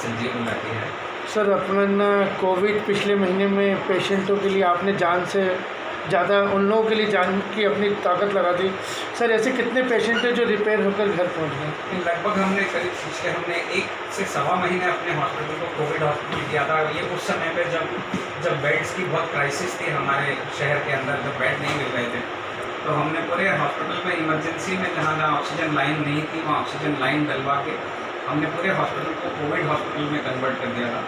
संजीवनी रहती है। सर अपन कोविड पिछले महीने में पेशेंटों के लिए आपने जान से ज़्यादा उन लोगों के लिए जान की अपनी ताकत लगा दी। सर ऐसे कितने पेशेंट हैं जो रिपेयर होकर घर पहुंच गए? लगभग हमने करीब पिछले हमने 1 से सवा महीने अपने हॉस्पिटल को कोविड हॉस्पिटल किया था। ये उस समय पे जब बेड्स की बहुत क्राइसिस थी हमारे शहर के अंदर, जब बेड नहीं मिल रहे थे, तो हमने पूरे हॉस्पिटल में इमरजेंसी में जहाँ ऑक्सीजन लाइन नहीं थी वहाँ ऑक्सीजन लाइन डलवा के हमने पूरे हॉस्पिटल को कोविड हॉस्पिटल में कन्वर्ट कर दिया था।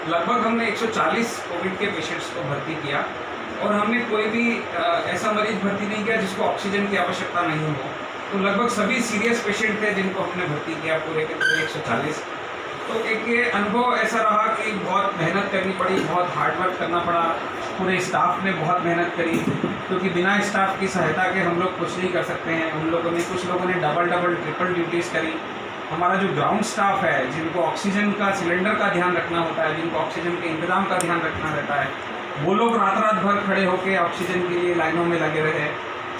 लगभग हमने 140 कोविड के पेशेंट्स को भर्ती किया और हमने कोई भी ऐसा मरीज भर्ती नहीं किया जिसको ऑक्सीजन की आवश्यकता नहीं हो। तो लगभग सभी सीरियस पेशेंट थे जिनको हमने भर्ती किया, पूरे के पूरे 140। तो एक ये अनुभव ऐसा रहा कि बहुत मेहनत करनी पड़ी, बहुत हार्ड वर्क करना पड़ा, पूरे स्टाफ ने बहुत मेहनत करी, क्योंकि बिना स्टाफ की सहायता के हम लोग कुछ नहीं कर सकते हैं। उन लोगों ने कुछ लोगों ने डबल ट्रिपल ड्यूटीज़ करी। हमारा जो ग्राउंड स्टाफ है जिनको ऑक्सीजन का सिलेंडर का ध्यान रखना होता है, जिनको ऑक्सीजन के इंतज़ाम का ध्यान रखना रहता है, वो लोग रात भर खड़े होकर ऑक्सीजन के लिए लाइनों में लगे रहे।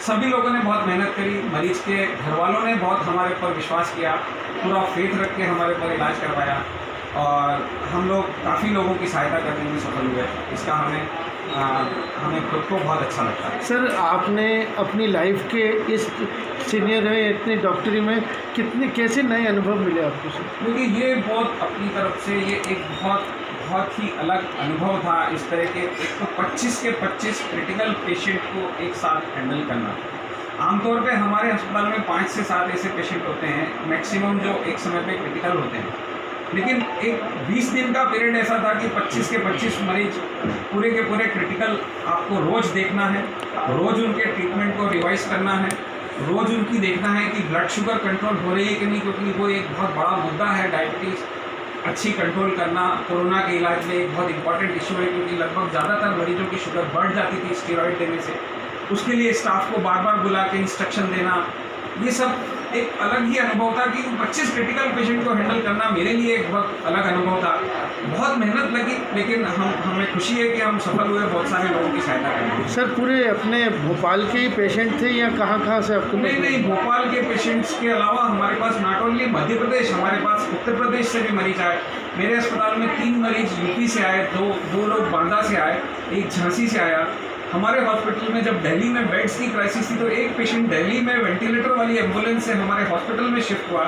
सभी लोगों ने बहुत मेहनत करी। मरीज के घर वालों ने बहुत हमारे ऊपर विश्वास किया, पूरा फेथ रख के हमारे ऊपर इलाज करवाया और हम लोग काफ़ी लोगों की सहायता करने में सफल हुए। इसका हमें खुद को बहुत अच्छा लगता है। सर आपने अपनी लाइफ के इस सीनियर है इतनी डॉक्टरी में कैसे नए अनुभव मिले आपको सर? क्योंकि ये बहुत अपनी तरफ से ये एक बहुत ही अलग अनुभव था। इस तरह के एक तो 25 के 25 क्रिटिकल पेशेंट को एक साथ हैंडल करना। आमतौर पे हमारे अस्पताल में 5 से 7 ऐसे पेशेंट होते हैं मैक्सिमम जो एक समय पे क्रिटिकल होते हैं, लेकिन एक 20 दिन का पीरियड ऐसा था कि 25 के 25 मरीज पूरे के पूरे क्रिटिकल आपको रोज़ देखना है, रोज़ उनके ट्रीटमेंट को रिवाइज करना है, रोज़ उनकी देखना है कि ब्लड शुगर कंट्रोल हो रही है कि नहीं, क्योंकि वो एक बहुत बड़ा मुद्दा है। डायबिटीज़ अच्छी कंट्रोल करना कोरोना के इलाज में एक बहुत इंपॉर्टेंट इशू है, क्योंकि लगभग ज़्यादातर मरीजों की शुगर बढ़ जाती थी स्टेरॉइड देने से। उसके लिए स्टाफ को बार बार बुला के इंस्ट्रक्शन देना, ये सब एक अलग ही अनुभव था कि 25 क्रिटिकल पेशेंट को हैंडल करना मेरे लिए एक बहुत अलग अनुभव था। बहुत मेहनत लगी, लेकिन हमें खुशी है कि हम सफल हुए बहुत सारे लोगों की सहायता करने। सर पूरे अपने भोपाल के ही पेशेंट थे या कहाँ से आपको? नहीं, भोपाल के पेशेंट्स के अलावा हमारे पास नॉट ओनली मध्य प्रदेश, हमारे पास उत्तर प्रदेश से भी मरीज आए। मेरे अस्पताल में 3 मरीज यूपी से आए, दो लोग बांदा से आए, एक झांसी से आया। हमारे हॉस्पिटल में जब दिल्ली में बेड्स की क्राइसिस थी तो एक पेशेंट दिल्ली में वेंटिलेटर वाली एम्बुलेंस से हमारे हॉस्पिटल में शिफ्ट हुआ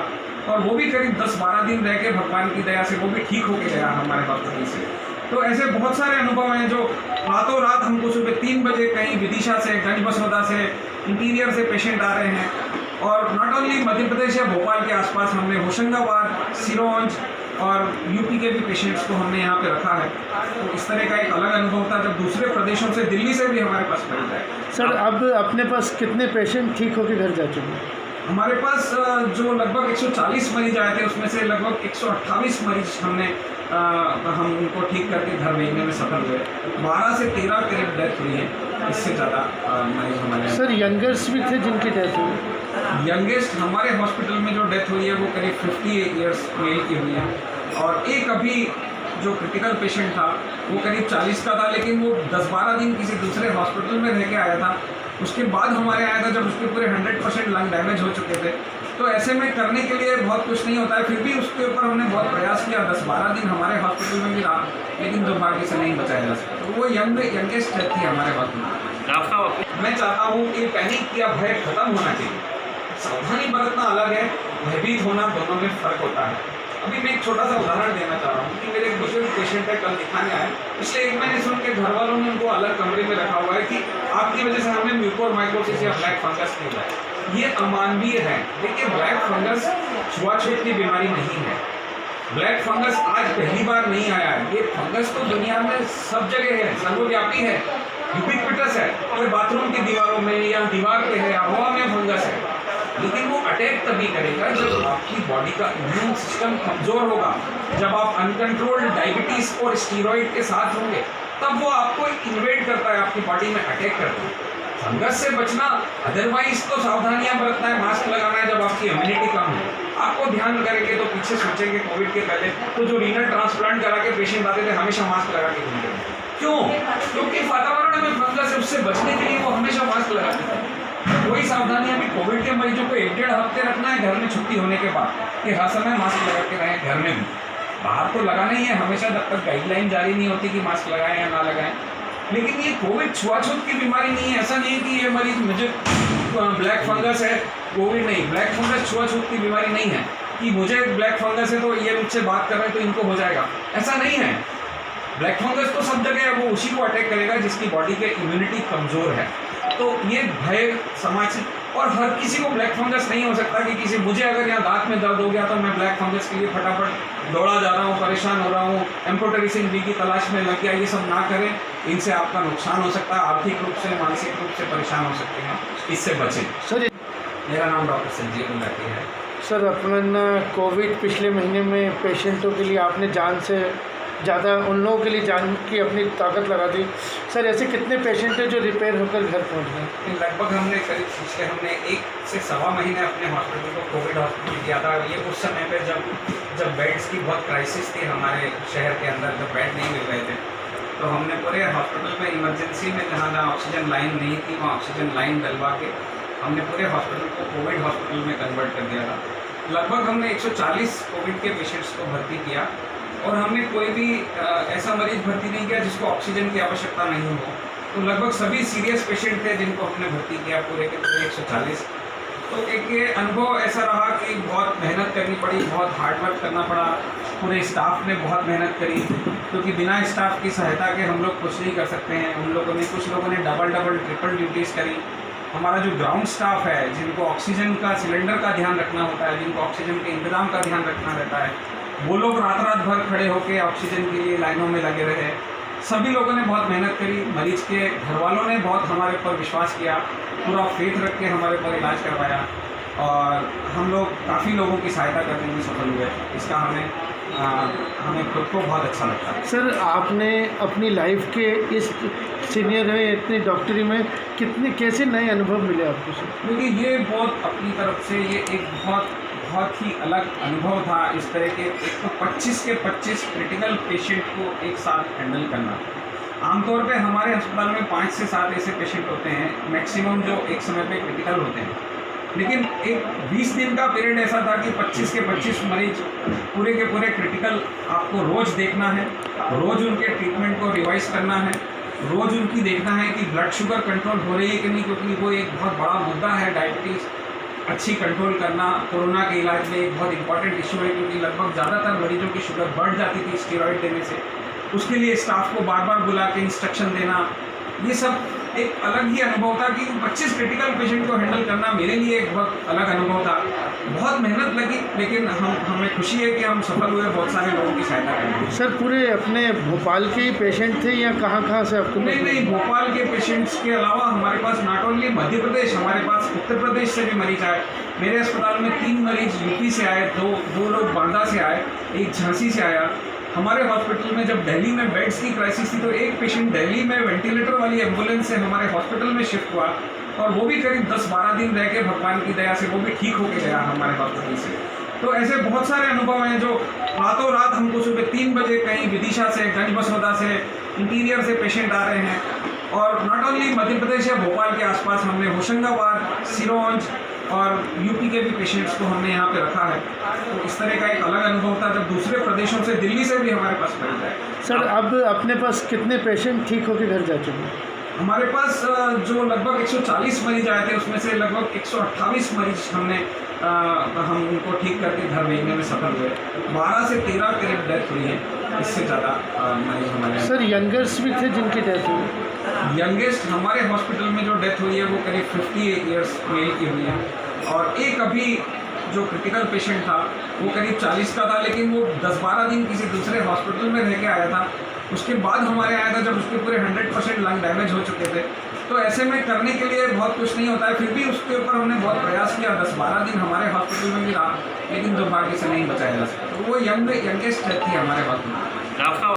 और वो भी करीब 10-12 दिन रह के भगवान की दया से वो भी ठीक होके गया हमारे हॉस्पिटल से। तो ऐसे बहुत सारे अनुभव हैं जो रातों रात हमको सुबह 3 बजे कहीं विदिशा से, गंज बसवदा से, इंटीरियर से पेशेंट आ रहे हैं। और नॉट ओनली मध्य प्रदेश या भोपाल के आसपास हमने होशंगाबाद, सिरोंज और यूपी के भी पेशेंट्स को हमने यहाँ पे रखा है। तो इस तरह का एक अलग अनुभव था जब दूसरे प्रदेशों से, दिल्ली से भी हमारे पास मरीज आए। सर अब अपने पास कितने पेशेंट ठीक होकर घर जा चुके हैं? हमारे पास जो लगभग 140 मरीज आए थे उसमें से लगभग 128 मरीज हम उनको ठीक करके घर भेजने में सफल हुए। 12 से 13 करीब डेथ हुई है, इससे ज़्यादा मरीज हमारे। सर यंगर्स भी थे जिनकी डेथ हुई? यंगेस्ट हमारे हॉस्पिटल में जो डेथ हुई है वो करीब 58 ईयर्स मेल की हुई है और एक अभी जो क्रिटिकल पेशेंट था वो करीब 40 का था, लेकिन वो 10-12 दिन किसी दूसरे हॉस्पिटल में रह के आया था। उसके बाद हमारे आया था जब उसके पूरे 100% लंग डैमेज हो चुके थे। तो ऐसे में करने के लिए बहुत कुछ नहीं होता है, फिर भी उसके ऊपर हमने बहुत प्रयास किया। 10-12 दिन हमारे हॉस्पिटल में भी रहा, लेकिन दुर्भाग्य से नहीं बचाया जा सका। तो वो यंगेस्ट डेथ थी हमारे हॉस्पिटल। मैं चाहता हूँ कि पैनिक या भय खत्म होना चाहिए। सावधानी बरतना अलग है, भयभीत होना दोनों में फर्क होता है। अभी मैं एक छोटा सा उदाहरण देना चाह रहा हूँ कि मेरे एक बुजुर्ग पेशेंट है, कल दिखाने आए। पिछले 1 महीने से उनके घर वालों ने उनको अलग कमरे में रखा हुआ है कि आपकी वजह से हमें म्यूकोरमाइकोसिस या ब्लैक फंगस नहीं हुआ है। ये अमानवीय है। देखिए, ब्लैक फंगस छुआछूत की बीमारी नहीं है। ब्लैक फंगस आज पहली बार नहीं आया है। ये फंगस तो दुनिया में सब जगह है, सर्वव्यापी है, यूबिक्विटस है। कोई बाथरूम की दीवारों में या दीवार पे है, हवा में फंगस है, लेकिन वो अटैक तभी करेगा जब आपकी बॉडी का इम्यून सिस्टम कमज़ोर होगा, जब आप अनकंट्रोल्ड डायबिटीज़ और स्टीरॉइड के साथ होंगे, तब वो आपको इन्वेड करता है, आपकी बॉडी में अटैक करता है। फंगस से बचना, अदरवाइज तो सावधानियां बरतना है, मास्क लगाना है जब आपकी इम्यूनिटी कम है। आपको ध्यान करेंगे तो पीछे सोचेंगे कोविड के पहले तो जो रीनल ट्रांसप्लांट करा के पेशेंट आते थे हमेशा मास्क लगा के घूमते थे। क्यों? क्योंकि वातावरण में फंगस है, उससे बचने के लिए वो हमेशा मास्क लगाते थे। वही सावधानियां भी कोविड के मरीजों को 1-1.5 हफ्ते रखना है घर में छुट्टी होने के बाद कि हर समय मास्क लगा के रहें घर में भी। बाहर तो लगाना ही है हमेशा, जब तक गाइडलाइन जारी नहीं होती कि मास्क लगाएं या ना लगाएं। लेकिन ये कोविड छुआछूत की बीमारी नहीं है। ऐसा नहीं है कि ये मरीज मुझे ब्लैक फंगस है, कोविड नहीं। ब्लैक फंगस छुआछूत की बीमारी नहीं है कि मुझे ब्लैक फंगस है तो ये मुझसे बात कर रहे हैं तो इनको हो जाएगा, ऐसा नहीं है। ब्लैक फंगस तो सब जगह है, वो उसी को अटैक करेगा जिसकी बॉडी के इम्यूनिटी कमज़ोर है। तो ये भय समाज से, और हर किसी को ब्लैक फंगस नहीं हो सकता कि किसी, मुझे अगर यहाँ दांत में दर्द हो गया तो मैं ब्लैक फंगस के लिए फटाफट दौड़ा जा रहा हूँ, परेशान हो रहा हूँ, एम्पोटेरिसिन बी की तलाश में लग गया। ये सब ना करें, इनसे आपका नुकसान हो सकता है, आर्थिक रूप से मानसिक रूप से परेशान हो सकते हैं, इससे बचें। सर मेरा नाम डॉक्टर संजीव गुलाटी है। सर अपन कोविड पिछले महीने में पेशेंटों के लिए आपने जान से ज़्यादा उन लोगों के लिए जान की अपनी ताकत लगा दी। सर ऐसे कितने पेशेंट हैं जो रिपेयर होकर घर पहुंच गए? लगभग हमने करीब पिछले 1 से सवा महीने अपने हॉस्पिटल को कोविड हॉस्पिटल किया था। ये उस समय पे जब बेड्स की बहुत क्राइसिस थी हमारे शहर के अंदर, जब बेड नहीं मिल रहे थे, तो हमने पूरे हॉस्पिटल में इमरजेंसी में जहाँ ऑक्सीजन लाइन नहीं थी वहाँ ऑक्सीजन लाइन डलवा के हमने पूरे हॉस्पिटल को कोविड हॉस्पिटल में कन्वर्ट कर दिया था। लगभग हमने 140 कोविड के पेशेंट्स को भर्ती किया और हमने कोई भी ऐसा मरीज भर्ती नहीं किया जिसको ऑक्सीजन की आवश्यकता नहीं हो। तो लगभग सभी सीरियस पेशेंट थे जिनको हमने भर्ती किया, पूरे के पूरे 140। तो एक ये अनुभव ऐसा रहा कि बहुत मेहनत करनी पड़ी, बहुत हार्ड वर्क करना पड़ा, पूरे स्टाफ ने बहुत मेहनत करी, क्योंकि बिना स्टाफ की सहायता के हम लोग कुछ नहीं कर सकते हैं। उन लोगों ने, कुछ लोगों ने डबल ट्रिपल ड्यूटीज़ करी। हमारा जो ग्राउंड स्टाफ है, जिनको ऑक्सीजन का सिलेंडर का ध्यान रखना होता है, जिनको ऑक्सीजन के इंतजाम का ध्यान रखना रहता है, वो लोग रात भर खड़े होकर ऑक्सीजन के लिए लाइनों में लगे रहे। सभी लोगों ने बहुत मेहनत करी। मरीज के घर वालों ने बहुत हमारे ऊपर विश्वास किया, पूरा फेथ रख के हमारे ऊपर इलाज करवाया और हम लोग काफ़ी लोगों की सहायता करने में सफल हुए। इसका हमें खुद को बहुत अच्छा लगता है। सर आपने अपनी लाइफ के इस सीनियर है इतनी डॉक्टरी में कैसे नए अनुभव मिले आपको सर? क्योंकि ये बहुत अपनी तरफ से ये एक बहुत ही अलग अनुभव था। इस तरह के एक तो 25 के 25 क्रिटिकल पेशेंट को एक साथ हैंडल करना। आमतौर पे हमारे अस्पताल में 5 से 7 ऐसे पेशेंट होते हैं मैक्सिमम जो एक समय पे क्रिटिकल होते हैं, लेकिन एक 20 दिन का पीरियड ऐसा था कि 25 के 25 मरीज पूरे के पूरे क्रिटिकल आपको रोज़ देखना है, रोज़ उनके ट्रीटमेंट को रिवाइज करना है, रोज़ उनकी देखना है कि ब्लड शुगर कंट्रोल हो रही है कि नहीं, क्योंकि वो एक बहुत बड़ा मुद्दा है। डायबिटीज़ अच्छी कंट्रोल करना कोरोना के इलाज में एक बहुत इंपॉर्टेंट इशू है, क्योंकि लगभग ज़्यादातर मरीजों की शुगर बढ़ जाती थी स्टेरॉइड देने से। उसके लिए स्टाफ को बार बार बुला के इंस्ट्रक्शन देना, ये सब एक अलग ही अनुभव था कि 25 क्रिटिकल पेशेंट को हैंडल करना मेरे लिए एक बहुत अलग अनुभव था। बहुत मेहनत लगी, लेकिन हमें खुशी है कि हम सफल हुए बहुत सारे लोगों की सहायता करने। सर पूरे अपने भोपाल के ही पेशेंट थे या कहाँ से आपको? नहीं, भोपाल के पेशेंट्स के अलावा हमारे पास नॉट ओनली मध्य प्रदेश, हमारे पास उत्तर प्रदेश से भी मरीज आए। मेरे अस्पताल में 3 मरीज यूपी से आए, दो लोग बांदा से आए, एक झांसी से आया। हमारे हॉस्पिटल में जब दिल्ली में बेड्स की क्राइसिस थी तो एक पेशेंट दिल्ली में वेंटिलेटर वाली एम्बुलेंस से हमारे हॉस्पिटल में शिफ्ट हुआ और वो भी करीब 10-12 दिन रह के भगवान की दया से वो भी ठीक होके गया हमारे हॉस्पिटल से। तो ऐसे बहुत सारे अनुभव हैं जो रातों रात हमको सुबह 3 बजे कहीं विदिशा से, गंज बसौदा से, इंटीरियर से पेशेंट आ रहे हैं। और नॉट ओनली मध्य प्रदेश या भोपाल के आसपास हमने होशंगाबाद, सिरोंज और यूपी के भी पेशेंट्स को हमने यहाँ पे रखा है। तो इस तरह का एक अलग अनुभव था जब दूसरे प्रदेशों से, दिल्ली से भी हमारे पास मरीज आए। सर अब अपने पास कितने पेशेंट ठीक होकर घर जा चुके हैं? हमारे पास जो लगभग 140 मरीज आए थे उसमें से लगभग 128 मरीज हम उनको ठीक करके घर भेजने में सफल हुए। 12 से 13 करीब डेथ हुई है, इससे ज़्यादा मरीज हमारे। सर यंगर्स भी थे जिनकी डेथ हुई? यंगेस्ट हमारे हॉस्पिटल में जो डेथ हुई है वो करीब 58 ईयर्स मेल की हुई है और एक अभी जो क्रिटिकल पेशेंट था वो करीब 40 का था, लेकिन वो 10-12 दिन किसी दूसरे हॉस्पिटल में रह के आया था। उसके बाद हमारे आया था जब उसके पूरे 100% लंग डैमेज हो चुके थे। तो ऐसे में करने के लिए बहुत कुछ नहीं होता है, फिर भी उसके ऊपर हमने बहुत प्रयास किया। 10-12 दिन हमारे हॉस्पिटल में भी रहा, लेकिन दुर्भाग्य से नहीं बचाया जा सकता। तो वो यंगेस्ट थी हमारे हॉस्पिटल।